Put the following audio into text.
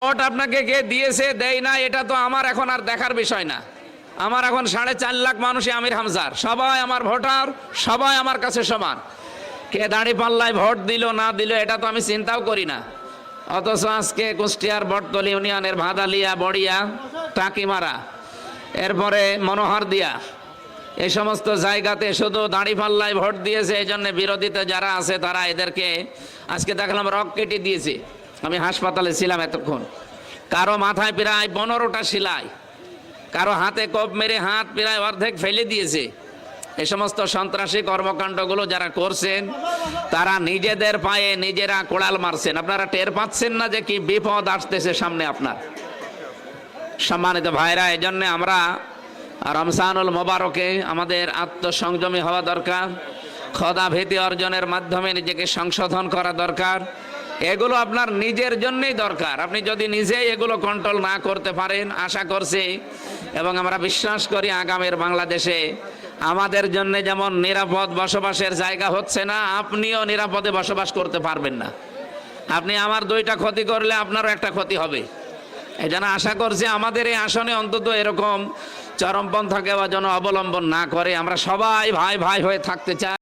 Vote আপনাকে কে দিয়েছে দেয় না এটা তো আমার এখন আর দেখার বিষয় না। আমার এখন 4.5 লাখ মানুষই আমির হামজার, সবাই আমার ভোটার, সবাই আমার কাছে সমান। কে দাঁড়িপাল্লায় ভোট দিল না দিল এটা তো আমি চিন্তাও করি না। অথচ আজকে কুষ্টিয়ার বটতলী ইউনিয়নের ভাদালিয়া, বড়িয়া, টাকিমারা, এরপরে মনোহরদিয়া, এই সমস্ত জায়গাতে শুধু দাঁড়িপাল্লায় ভোট দিয়েছে। এই জন্য বিরোধীতে যারা আছে তারা এদেরকে আজকে দেখলাম রক কেটে দিয়েছে। আমি হাসপাতালে ছিলাম এতক্ষণ, কারো মাথায় প্রায় 15টা সেলাই, কারো হাতে কোপ মেরে হাত প্রায় অর্ধেক ফেলে দিয়েছে। এই সমস্ত সন্ত্রাসী কর্মকাণ্ডগুলো যারা করছেন তারা নিজেদের পায়ে নিজেরা কোড়াল মারছেন। আপনারা টের পাচ্ছেন না যে কি বিপদ আসতেছে সামনে আপনার? সম্মানিত ভাইরা, এই জন্য আমরা রমজানুল মোবারকে আমাদের আত্মসংযমী হওয়া দরকার, খোদা ভীতি অর্জনের মাধ্যমে নিজেকে সংশোধন করা দরকার। এগুলো আপনার নিজের জন্যই দরকার। আপনি যদি নিজেই এগুলো কন্ট্রোল না করতে পারেন, আশা করছি এবং আমরা বিশ্বাস করি আগামীর বাংলাদেশে আমাদের জন্য যেমন নিরাপদ বসবাসের জায়গা হচ্ছে না, আপনিও নিরাপদে বসবাস করতে পারবেন না। আপনি আমার 2টা ক্ষতি করলে আপনারও একটা ক্ষতি হবে। এই জন্য আশা করছি আমাদের এই আসনে অন্তত এরকম চরমপন্থা কেউ যেন অবলম্বন না করে। আমরা সবাই ভাই ভাই হয়ে থাকতে চাই।